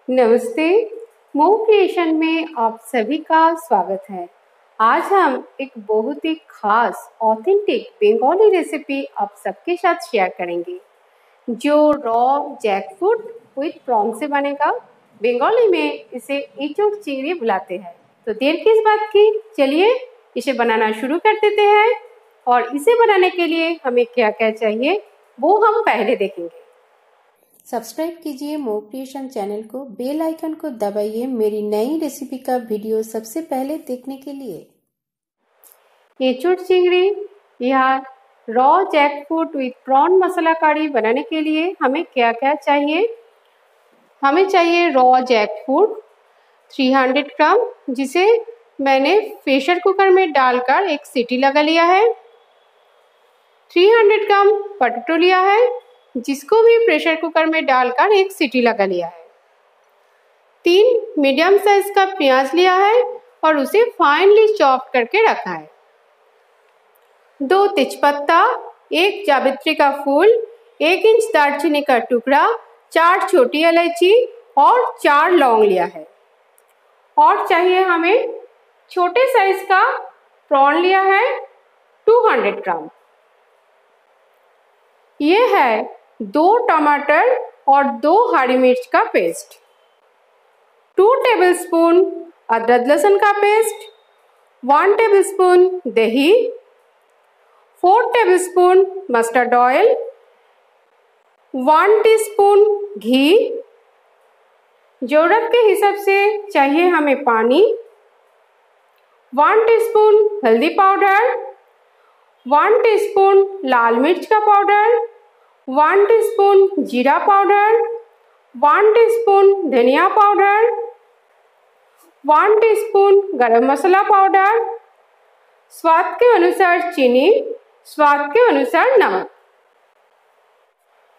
नमस्ते। मोह क्रिएशन में आप सभी का स्वागत है। आज हम एक बहुत ही खास ऑथेंटिक बंगाली रेसिपी आप सबके साथ शेयर करेंगे जो रॉ जैकफ्रूट विथ प्रॉन से बनेगा। बंगाली में इसे इचोड़ चिंगड़ी बुलाते हैं। तो देर किस बात की, चलिए इसे बनाना शुरू कर देते हैं। और इसे बनाने के लिए हमें क्या क्या चाहिए वो हम पहले देखेंगे। सब्सक्राइब कीजिए मोह क्रिएशन चैनल को, बेल आइकन को दबाइए मेरी नई रेसिपी का वीडियो सबसे पहले देखने के लिए। इचोड़ चिंगड़ी या रॉ जैकफ्रूट विथ प्रॉन मसाला करी बनाने के लिए हमें क्या क्या चाहिए। हमें चाहिए रॉ जैकफ्रूट 300 ग्राम, जिसे मैंने प्रेशर कुकर में डालकर एक सीटी लगा लिया है। 300 ग्राम पोटैटो लिया है, जिसको भी प्रेशर कुकर में डालकर एक सीटी लगा लिया है। 3 मीडियम साइज का प्याज लिया है और उसे फाइनली चॉप करके रखा है। 2 तेजपत्ता, 1 जावित्री का फूल, 1 इंच दालचीनी का टुकड़ा, 4 छोटी इलायची और 4 लौंग लिया है। और चाहिए हमें छोटे साइज का प्रॉन लिया है 200 ग्राम। ये है 2 टमाटर और 2 हरी मिर्च का पेस्ट, 2 टेबलस्पून अदरक लहसुन का पेस्ट, 1 टेबलस्पून दही, 4 टेबलस्पून मस्टर्ड ऑयल, 1 टीस्पून घी। जरूरत के हिसाब से चाहिए हमें पानी, 1 टीस्पून हल्दी पाउडर, 1 टीस्पून लाल मिर्च का पाउडर, 1 टीस्पून जीरा पाउडर, 1 टीस्पून धनिया पाउडर, 1 टीस्पून गरम मसाला पाउडर, स्वाद के अनुसार चीनी, स्वाद के अनुसार नमक।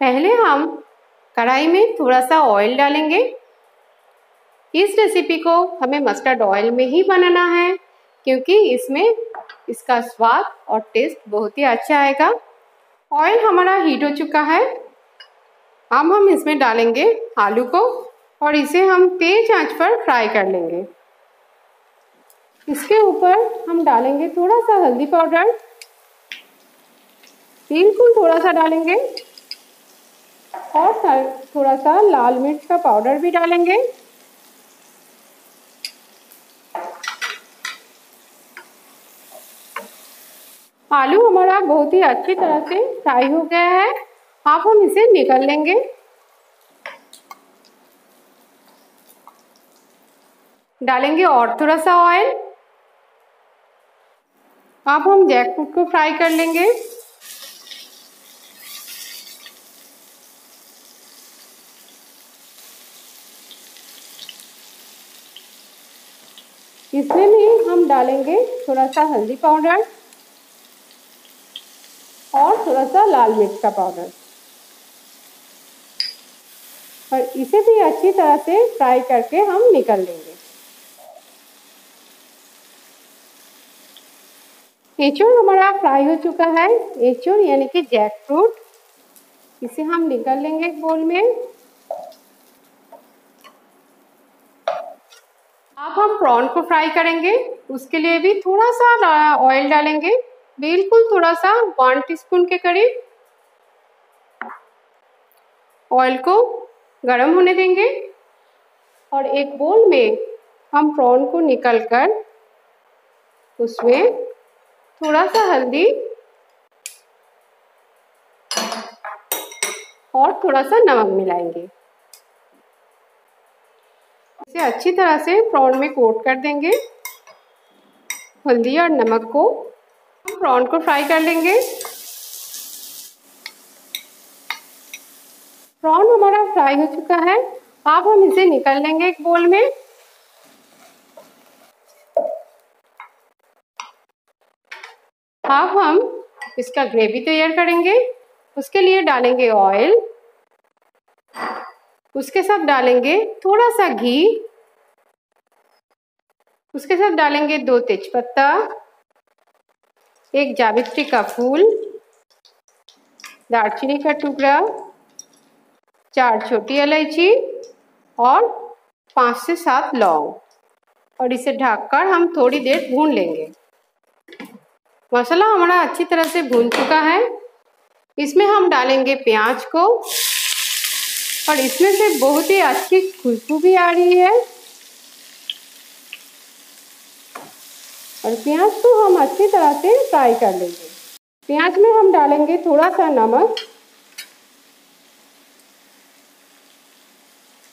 पहले हम कढ़ाई में थोड़ा सा ऑयल डालेंगे। इस रेसिपी को हमें मस्टर्ड ऑयल में ही बनाना है, क्योंकि इसमें इसका स्वाद और टेस्ट बहुत ही अच्छा आएगा। ऑयल हमारा हीट हो चुका है। अब हम इसमें डालेंगे आलू को और इसे हम तेज आंच पर फ्राई कर लेंगे। इसके ऊपर हम डालेंगे थोड़ा सा हल्दी पाउडर, बिल्कुल थोड़ा सा डालेंगे, और थोड़ा सा लाल मिर्च का पाउडर भी डालेंगे। आलू हमारा बहुत ही अच्छी तरह से फ्राई हो गया है। अब हम इसे निकाल लेंगे। डालेंगे और थोड़ा सा ऑयल। अब हम जैकफ्रूट को फ्राई कर लेंगे। इसमें भी हम डालेंगे थोड़ा सा हल्दी पाउडर और थोड़ा सा लाल मिर्च का पाउडर, और इसे भी अच्छी तरह से फ्राई करके हम निकाल लेंगे। एचोड़ हमारा फ्राई हो चुका है। एचोड़ यानी कि जैकफ्रूट, इसे हम निकाल लेंगे एक बोल में। अब हम प्रॉन को फ्राई करेंगे। उसके लिए भी थोड़ा सा ऑयल डालेंगे, बिल्कुल थोड़ा सा, 1 टीस्पून के करीब। ऑयल को गरम होने देंगे और एक बोल में हम प्रॉन को निकालकर उसमें थोड़ा सा हल्दी और थोड़ा सा नमक मिलाएंगे। इसे अच्छी तरह से प्रॉन में कोट कर देंगे हल्दी और नमक को। हम प्रॉन को फ्राई कर लेंगे। प्रॉन हमारा फ्राई हो चुका है। अब हम इसे निकाल लेंगे एक बोल में। अब हम इसका ग्रेवी तैयार करेंगे। उसके लिए डालेंगे ऑयल, उसके साथ डालेंगे थोड़ा सा घी, उसके साथ डालेंगे 2 तेजपत्ता, 1 जावित्री का फूल, दालचीनी का टुकड़ा, 4 छोटी इलायची और 5 से 7 लौंग और इसे ढककर हम थोड़ी देर भून लेंगे। मसाला हमारा अच्छी तरह से भून चुका है। इसमें हम डालेंगे प्याज को और इसमें से बहुत ही अच्छी खुशबू भी आ रही है। और प्याज को हम अच्छी तरह से फ्राई कर लेंगे। प्याज में हम डालेंगे थोड़ा सा नमक,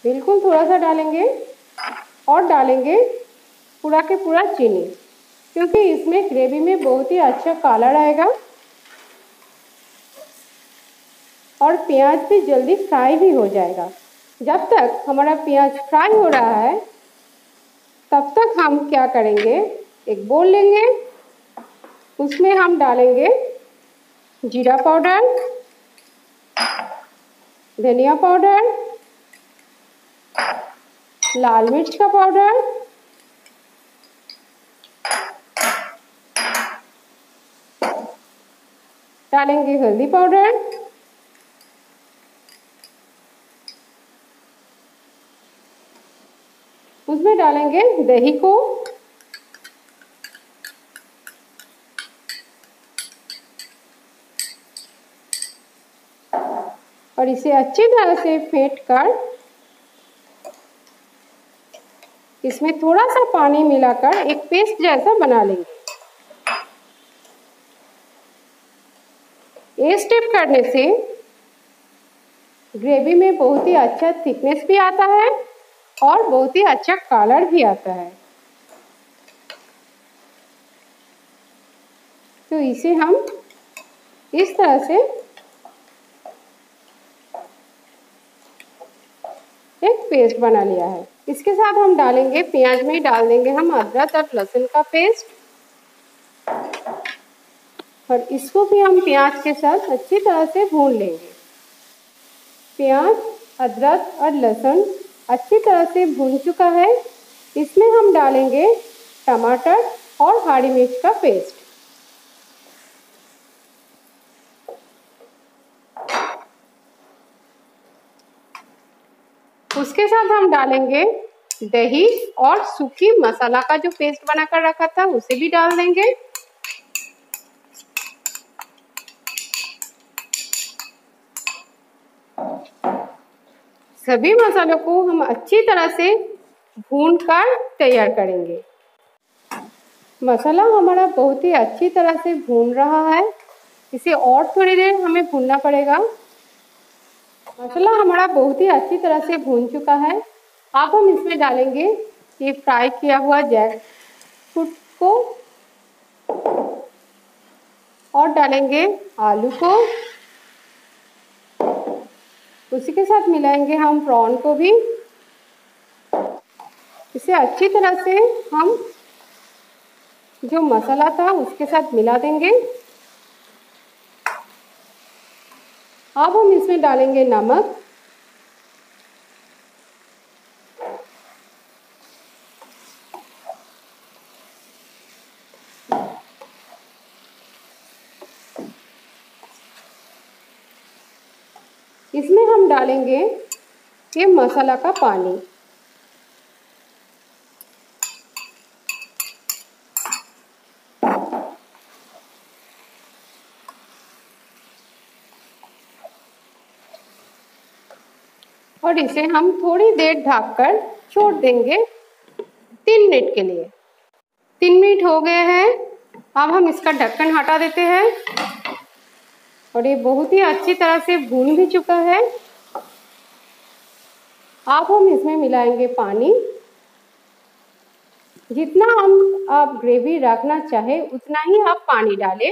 बिल्कुल थोड़ा सा डालेंगे, और डालेंगे पूरा के पूरा चीनी, क्योंकि इसमें ग्रेवी में बहुत ही अच्छा कलर आएगा और प्याज भी जल्दी फ्राई भी हो जाएगा। जब तक हमारा प्याज फ्राई हो रहा है तब तक हम क्या करेंगे, एक बोल लेंगे, उसमें हम डालेंगे जीरा पाउडर, धनिया पाउडर, लाल मिर्च का पाउडर, डालेंगे हल्दी पाउडर, उसमें डालेंगे दही को, और इसे अच्छी तरह से फेंट कर इसमें थोड़ा सा पानी मिलाकर एक पेस्ट जैसा बना लेंगे। ये स्टेप करने से ग्रेवी में बहुत ही अच्छा थिकनेस भी आता है और बहुत ही अच्छा कलर भी आता है। तो इसे हम इस तरह से एक पेस्ट बना लिया है। इसके साथ हम डालेंगे, प्याज में डाल देंगे हम अदरक और लहसुन का पेस्ट, और इसको भी हम प्याज के साथ अच्छी तरह से भून लेंगे। प्याज, अदरक और लहसुन अच्छी तरह से भून चुका है। इसमें हम डालेंगे टमाटर और हरी मिर्च का पेस्ट। उसके साथ हम डालेंगे दही और सूखी मसाला का जो पेस्ट बनाकर रखा था उसे भी डाल देंगे। सभी मसालों को हम अच्छी तरह से भूनकर तैयार करेंगे। मसाला हमारा बहुत ही अच्छी तरह से भून रहा है, इसे और थोड़ी देर हमें भूनना पड़ेगा। मसाला हमारा बहुत ही अच्छी तरह से भून चुका है। अब हम इसमें डालेंगे ये फ्राई किया हुआ जैकफ्रूट को, और डालेंगे आलू को, उसी के साथ मिलाएंगे हम प्रॉन को भी। इसे अच्छी तरह से हम जो मसाला था उसके साथ मिला देंगे। अब हम इसमें डालेंगे नमक, इसमें हम डालेंगे ये मसाला का पानी, और इसे हम थोड़ी देर ढककर छोड़ देंगे 3 मिनट के लिए। 3 मिनट हो गए हैं। अब हम इसका ढक्कन हटा देते हैं और ये बहुत ही अच्छी तरह से भून भी चुका है। अब हम इसमें मिलाएंगे पानी। जितना हम आप ग्रेवी रखना चाहे उतना ही आप पानी डालें।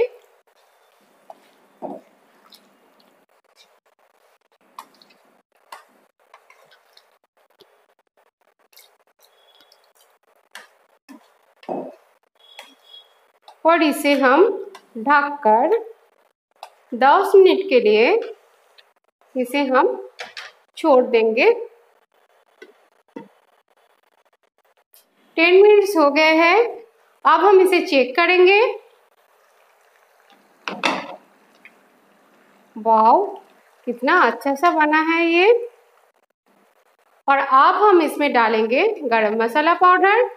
और इसे हम ढककर 10 मिनट के लिए इसे हम छोड़ देंगे। 10 मिनट्स हो गए हैं। अब हम इसे चेक करेंगे। वाओ, कितना अच्छा सा बना है ये। और अब हम इसमें डालेंगे गरम मसाला पाउडर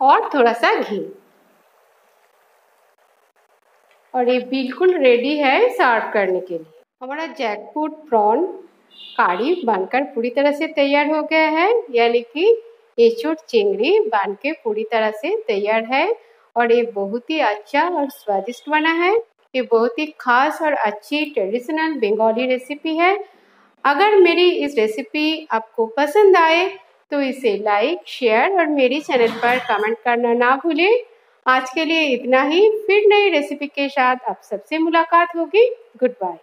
और थोड़ा सा घी। और ये बिल्कुल रेडी है सर्व करने के लिए। हमारा जैकफ्रूट प्रॉन करी बनकर पूरी तरह से तैयार हो गया है, यानी कि एचोट चिंगड़ी बन के पूरी तरह से तैयार है और ये बहुत ही अच्छा और स्वादिष्ट बना है। ये बहुत ही खास और अच्छी ट्रेडिशनल बंगाली रेसिपी है। अगर मेरी इस रेसिपी आपको पसंद आए तो इसे लाइक, शेयर और मेरी चैनल पर कमेंट करना ना भूलें। आज के लिए इतना ही, फिर नई रेसिपी के साथ आप सबसे मुलाकात होगी। Good bye.